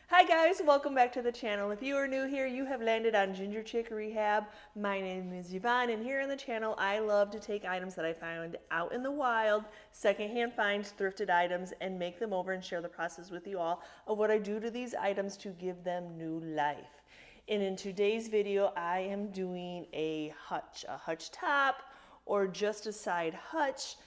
Hi guys, welcome back to the channel. If you are new here, you have landed on Ginger Chick Rehab. My name is Yvonne, and here on the channel, I love to take items that I found out in the wild, secondhand finds, thrifted items, and make them over and share the process with you all of what I do to these items to give them new life. And in today's video, I am doing a hutch top, or just a side hutch.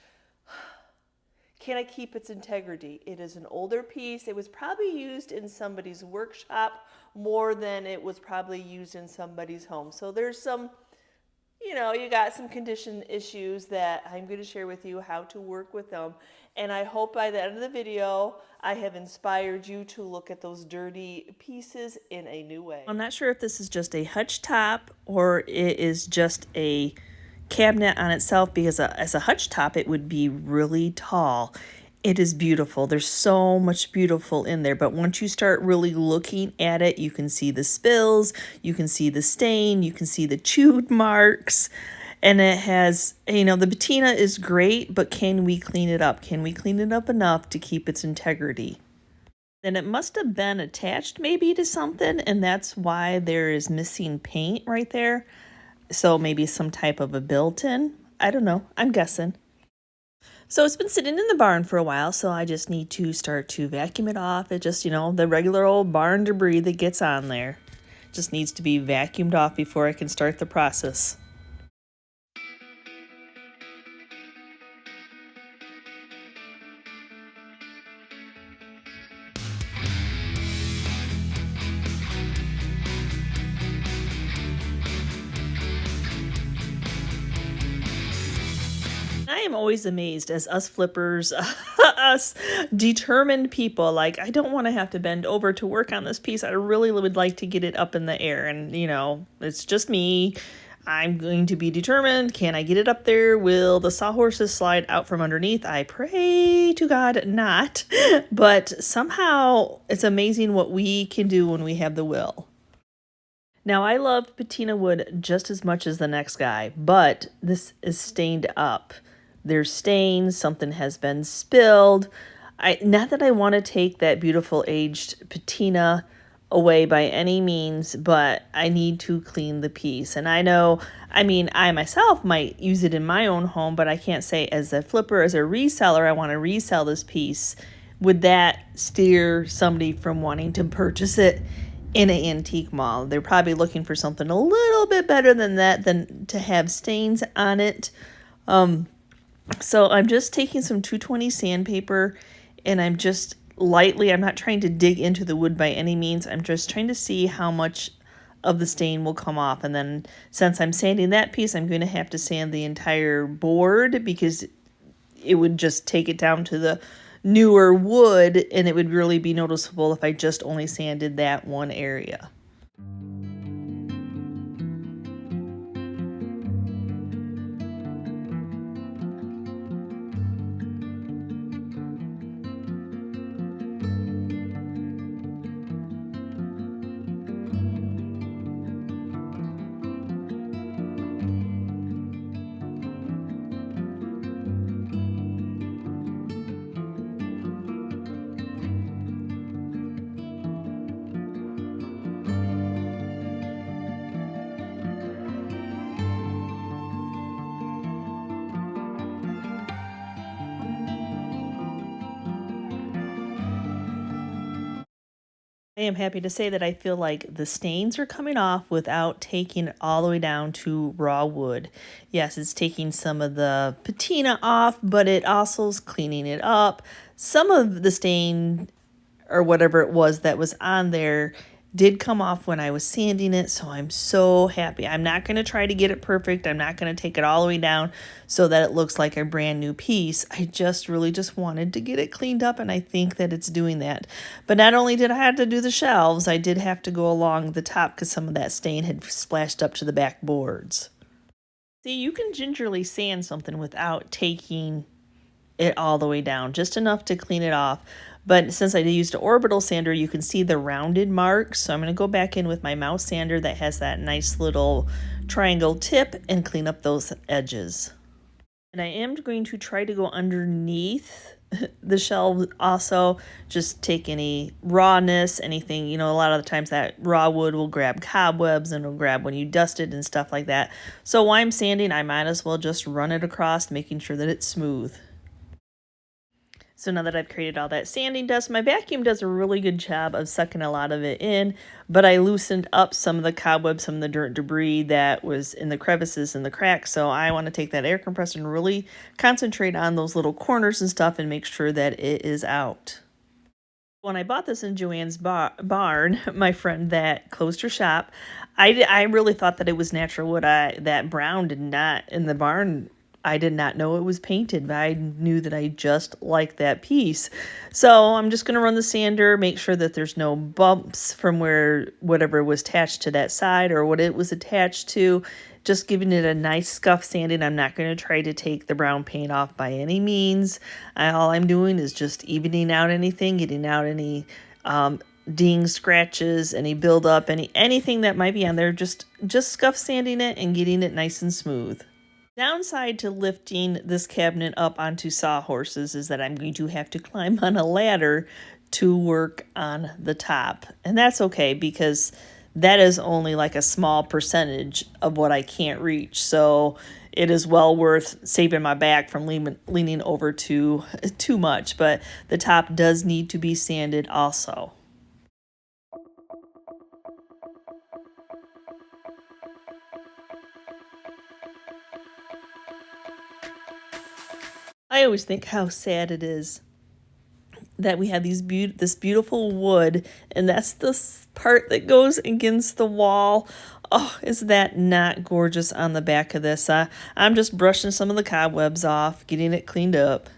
Can I keep its integrity? It is an older piece. It was probably used in somebody's workshop more than it was probably used in somebody's home. So there's some, you got some condition issues that I'm going to share with you how to work with them. And I hope by the end of the video, I have inspired you to look at those dirty pieces in a new way. I'm not sure if this is just a hutch top or it is just a cabinet on itself, because as a hutch top it would be really tall. It is beautiful. There's so much beautiful in there, but once you start really looking at it, you can see the spills, you can see the stain, you can see the chewed marks, and it has, the patina is great, but can we clean it up? Can we clean it up enough to keep its integrity? And it must have been attached maybe to something, and that's why there is missing paint right there. So maybe some type of a built-in. I don't know. I'm guessing. So it's been sitting in the barn for a while, so I just need to start to vacuum it off. It just, the regular old barn debris that gets on there. Just needs to be vacuumed off before I can start the process. I am always amazed as us flippers, us determined people, like, I don't want to have to bend over to work on this piece. I really would like to get it up in the air. And, it's just me. I'm going to be determined. Can I get it up there? Will the sawhorses slide out from underneath? I pray to God not. But somehow it's amazing what we can do when we have the will. Now, I love patina wood just as much as the next guy, but this is stained up. There's stains, something has been spilled. Not that I want to take that beautiful aged patina away by any means, but I need to clean the piece. And I know, I myself might use it in my own home, but I can't say as a flipper, as a reseller, I want to resell this piece. Would that steer somebody from wanting to purchase it in an antique mall? They're probably looking for something a little bit better than that, than to have stains on it. So I'm just taking some 220 sandpaper, and I'm just lightly, I'm not trying to dig into the wood by any means. I'm just trying to see how much of the stain will come off. And then since I'm sanding that piece, I'm going to have to sand the entire board, because it would just take it down to the newer wood, and it would really be noticeable if I just only sanded that one area. I am happy to say that I feel like the stains are coming off without taking it all the way down to raw wood. Yes, it's taking some of the patina off, but it also is cleaning it up. Some of the stain, or whatever it was that was on there, did come off when I was sanding it, so I'm so happy. I'm not going to try to get it perfect. I'm not going to take it all the way down so that it looks like a brand new piece. I really just wanted to get it cleaned up, and I think that it's doing that. But not only did I have to do the shelves, I did have to go along the top because some of that stain had splashed up to the back boards. See, you can gingerly sand something without taking it all the way down, just enough to clean it off. But since I used an Orbital sander, you can see the rounded marks. So I'm going to go back in with my mouse sander that has that nice little triangle tip and clean up those edges. And I am going to try to go underneath the shelves also, just take any rawness, anything, you know, a lot of the times that raw wood will grab cobwebs and it'll grab when you dust it and stuff like that. So while I'm sanding, I might as well just run it across, making sure that it's smooth. So now that I've created all that sanding dust, my vacuum does a really good job of sucking a lot of it in, but I loosened up some of the cobwebs, some of the dirt debris that was in the crevices and the cracks. So I want to take that air compressor and really concentrate on those little corners and stuff and make sure that it is out. When I bought this in Joanne's barn, my friend that closed her shop, I really thought that it was natural wood. That brown did not, in the barn, I did not know it was painted, but I knew that I just liked that piece. So I'm just going to run the sander, make sure that there's no bumps from where whatever was attached to that side or what it was attached to. Just giving it a nice scuff sanding. I'm not going to try to take the brown paint off by any means. All I'm doing is just evening out anything, getting out any dings, scratches, any buildup, anything that might be on there. Just scuff sanding it and getting it nice and smooth. Downside to lifting this cabinet up onto sawhorses is that I'm going to have to climb on a ladder to work on the top. And that's okay because that is only like a small percentage of what I can't reach. So it is well worth saving my back from leaning over too much. But the top does need to be sanded also. I always think how sad it is that we have this beautiful wood, and that's the part that goes against the wall. Oh, is that not gorgeous on the back of this? I'm just brushing some of the cobwebs off, getting it cleaned up.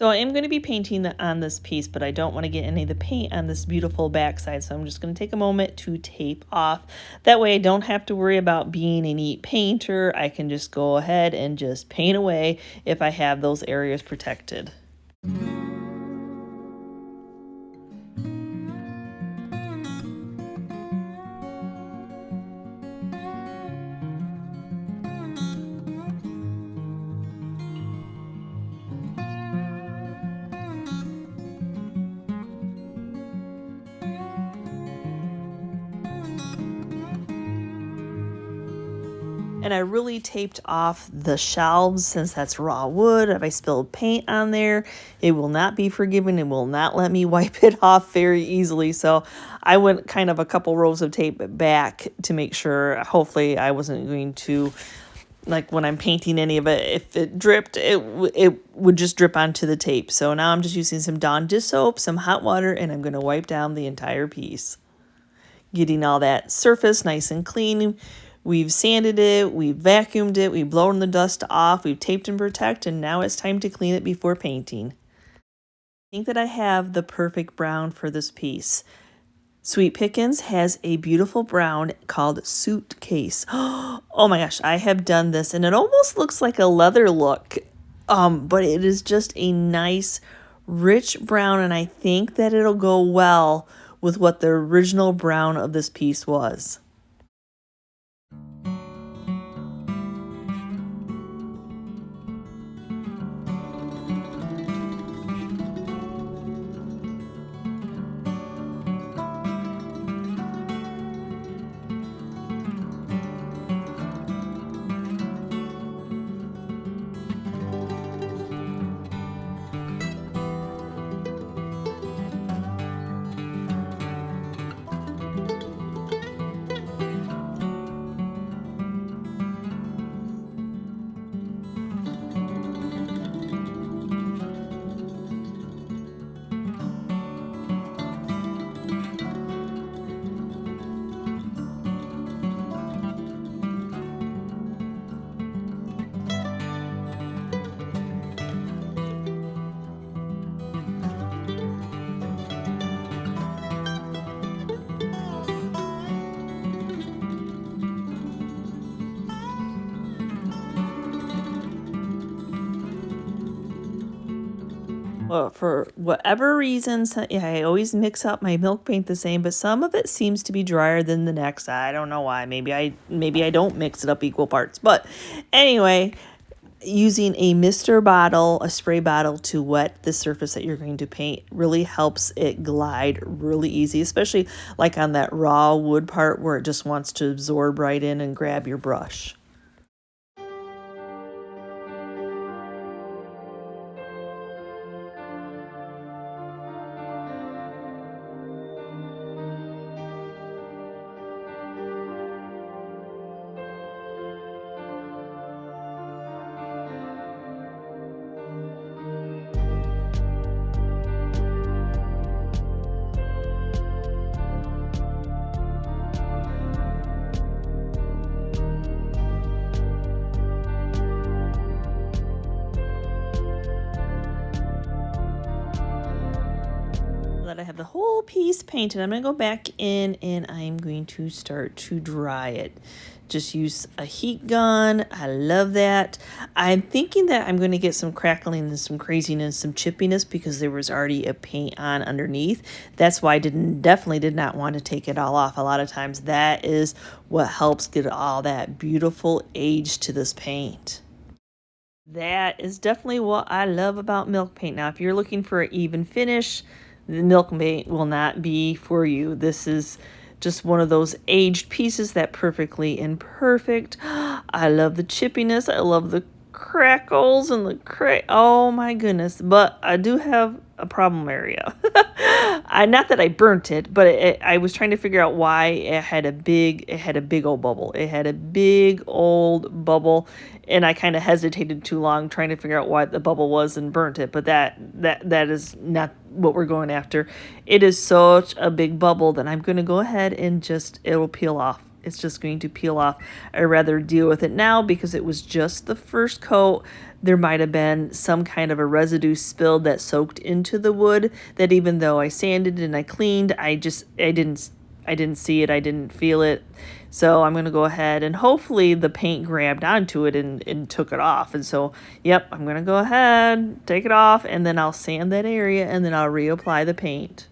So I am going to be painting on this piece, but I don't want to get any of the paint on this beautiful backside. So I'm just going to take a moment to tape off. That way I don't have to worry about being a neat painter. I can just go ahead and just paint away if I have those areas protected. And I really taped off the shelves since that's raw wood. If I spilled paint on there, it will not be forgiven. It will not let me wipe it off very easily. So I went kind of a couple rows of tape back to make sure, hopefully I wasn't going to, like when I'm painting any of it, if it dripped, it would just drip onto the tape. So now I'm just using some Dawn dish soap, some hot water, and I'm going to wipe down the entire piece. Getting all that surface nice and clean. We've sanded it, we've vacuumed it, we've blown the dust off, we've taped and protected, and now it's time to clean it before painting. I think that I have the perfect brown for this piece. Sweet Pickins has a beautiful brown called Suitcase. Oh my gosh, I have done this, and it almost looks like a leather look, but it is just a nice, rich brown, and I think that it'll go well with what the original brown of this piece was. Well, for whatever reasons, I always mix up my milk paint the same, but some of it seems to be drier than the next. I don't know why. Maybe I don't mix it up equal parts. But anyway, using a mister bottle, a spray bottle, to wet the surface that you're going to paint really helps it glide really easy, especially like on that raw wood part where it just wants to absorb right in and grab your brush. That I have the whole piece painted, I'm going to go back in and I'm going to start to dry it. Just use a heat gun. I love that. I'm thinking that I'm going to get some crackling and some craziness, some chippiness, because there was already a paint on underneath. That's why I definitely did not want to take it all off. A lot of times that is what helps get all that beautiful age to this paint. That is definitely what I love about milk paint. Now, if you're looking for an even finish, the milk paint will not be for you. This is just one of those aged pieces that perfectly imperfect. I love the chippiness. I love the crackles and the oh my goodness. But I do have a problem area. Not that I burnt it, but I was trying to figure out why it had a big old bubble. It had a big old bubble, and I kind of hesitated too long trying to figure out why the bubble was and burnt it. But that is not what we're going after. It is such a big bubble that I'm going to go ahead and it'll peel off. It's just going to peel off. I'd rather deal with it now because it was just the first coat. There might have been some kind of a residue spilled that soaked into the wood that even though I sanded and I cleaned, I didn't see it. I didn't feel it. So I'm going to go ahead and hopefully the paint grabbed onto it and took it off. And so, yep, I'm going to go ahead, take it off, and then I'll sand that area and then I'll reapply the paint.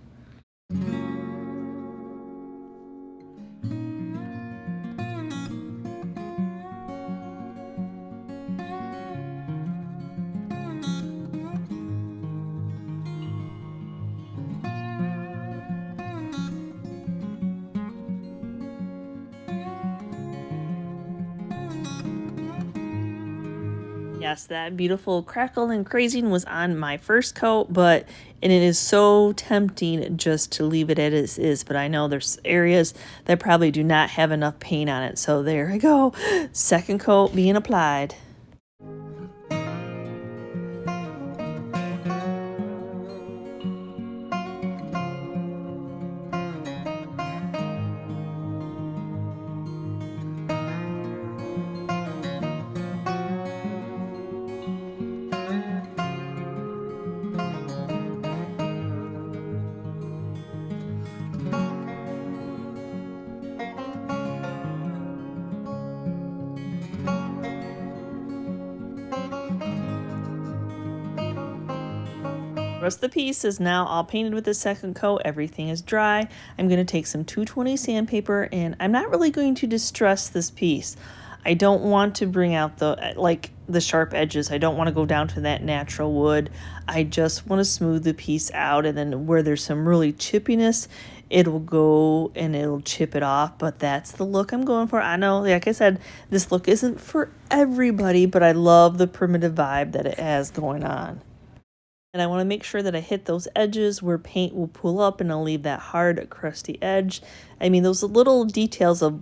Yes, that beautiful crackle and crazing was on my first coat, and it is so tempting just to leave it as is, but I know there's areas that probably do not have enough paint on it. So there I go. Second coat being applied. The rest of the piece is now all painted with the second coat. Everything is dry. I'm going to take some 220 sandpaper, and I'm not really going to distress this piece. I don't want to bring out the sharp edges. I don't want to go down to that natural wood. I just want to smooth the piece out, and then where there's some really chippiness, it'll go and it'll chip it off. But that's the look I'm going for. I know, like I said, this look isn't for everybody, but I love the primitive vibe that it has going on. And I want to make sure that I hit those edges where paint will pull up and I'll leave that hard, crusty edge. I mean, those little details of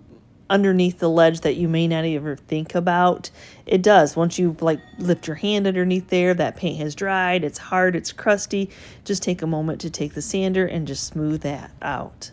underneath the ledge that you may not even think about. It does. Once you lift your hand underneath there, that paint has dried. It's hard, it's crusty. Just take a moment to take the sander and just smooth that out.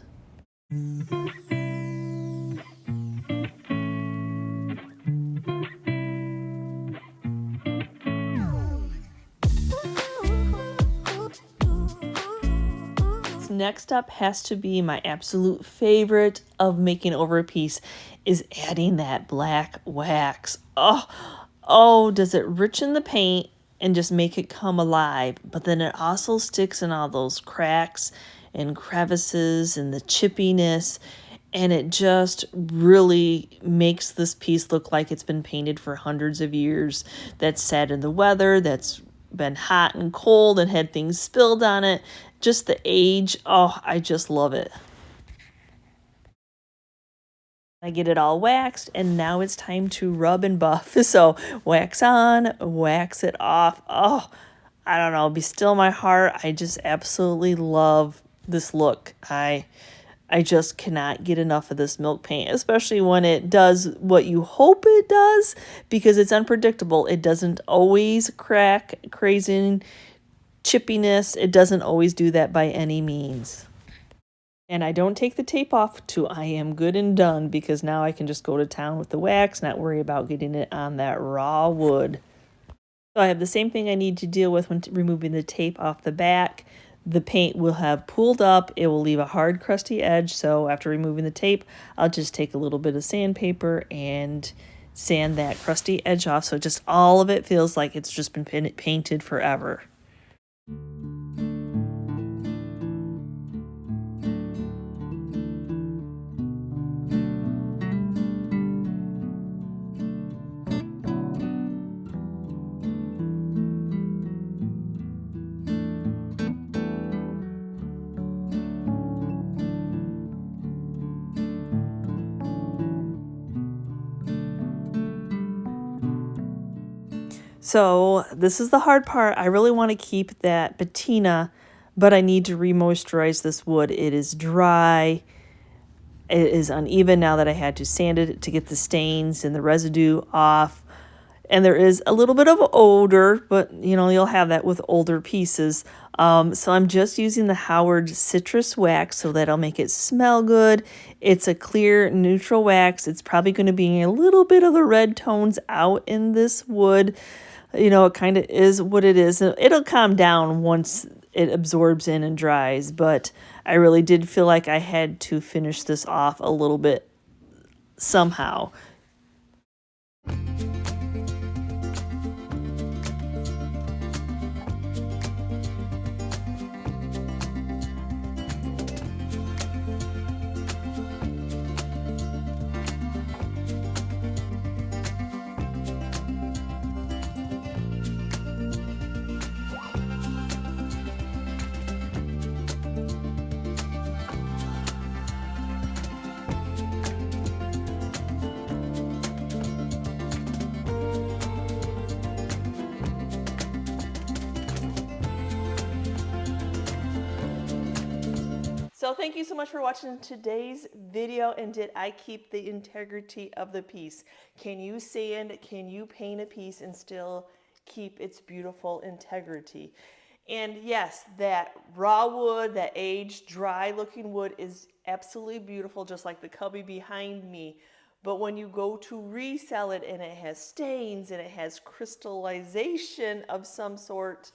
Next up has to be my absolute favorite of making over a piece is adding that black wax. Oh, does it richen the paint and just make it come alive? But then it also sticks in all those cracks and crevices and the chippiness. and it just really makes this piece look like it's been painted for hundreds of years, that's sat in the weather, that's been hot and cold and had things spilled on it. Just the age, oh, I just love it. I get it all waxed, and now it's time to rub and buff. So wax on, wax it off. Oh, I don't know, be still my heart. I just absolutely love this look. I just cannot get enough of this milk paint, especially when it does what you hope it does, because it's unpredictable. It doesn't always crack, crazy chippiness. It doesn't always do that by any means. And I don't take the tape off till I am good and done, because now I can just go to town with the wax, not worry about getting it on that raw wood. So I have the same thing I need to deal with when removing the tape off the back. The paint will have pooled up. It will leave a hard, crusty edge. So after removing the tape, I'll just take a little bit of sandpaper and sand that crusty edge off. So just all of it feels like it's just been painted forever. So this is the hard part. I really want to keep that patina, but I need to re-moisturize this wood. It is dry. It is uneven now that I had to sand it to get the stains and the residue off. And there is a little bit of odor, but you know, you'll have that with older pieces. So I'm just using the Howard citrus wax so that'll make it smell good. It's a clear neutral wax. It's probably going to be a little bit of the red tones out in this wood. You know, it kind of is what it is. It'll calm down once it absorbs in and dries, but I really did feel like I had to finish this off a little bit somehow. So thank you so much for watching today's video. And did I keep the integrity of the piece? Can you sand, can you paint a piece and still keep its beautiful integrity? And yes, that raw wood, that aged, dry looking wood is absolutely beautiful, just like the cubby behind me. But when you go to resell it and it has stains and it has crystallization of some sort,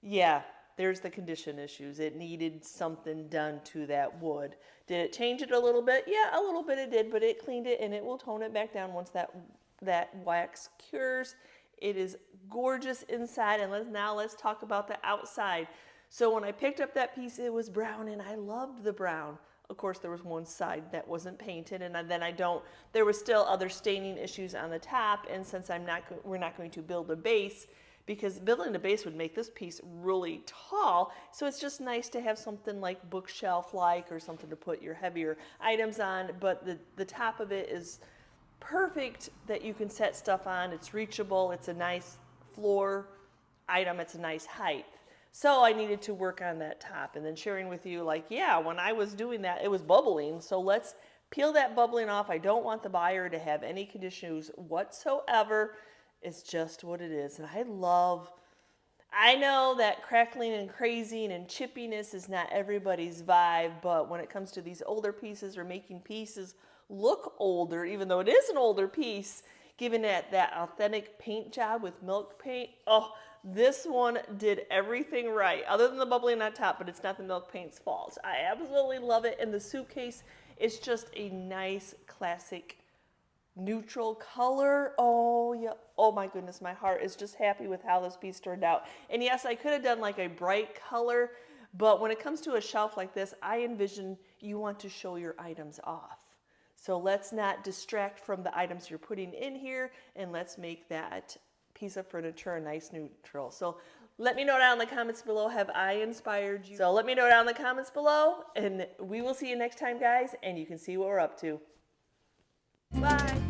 yeah, there's the condition issues. It needed something done to that wood. Did it change it a little bit? Yeah, a little bit it did, but it cleaned it and it will tone it back down once that wax cures. It is gorgeous inside, and let's talk about the outside. So when I picked up that piece, it was brown, and I loved the brown. Of course, there was one side that wasn't painted, and then there was still other staining issues on the top, and since we're not going to build a base, because building a base would make this piece really tall. So it's just nice to have something like bookshelf-like or something to put your heavier items on. But the top of it is perfect that you can set stuff on. It's reachable. It's a nice floor item. It's a nice height. So I needed to work on that top, and then sharing with you, like, yeah, when I was doing that, it was bubbling. So let's peel that bubbling off. I don't want the buyer to have any conditions whatsoever. It's just what it is. And I know that crackling and crazing and chippiness is not everybody's vibe, but when it comes to these older pieces or making pieces look older, even though it is an older piece, giving it that authentic paint job with milk paint, oh, this one did everything right, other than the bubbling on top, but it's not the milk paint's fault. I absolutely love it. And the Suitcase is just a nice, classic neutral color. Oh yeah, oh my goodness, my heart is just happy with how this piece turned out. And yes, I could have done like a bright color, but when it comes to a shelf like this, I envision you want to show your items off. So let's not distract from the items you're putting in here, and let's make that piece of furniture a nice neutral. So let me know down in the comments below, have I inspired you? So let me know down in the comments below, and we will see you next time, guys, and you can see what we're up to. Bye.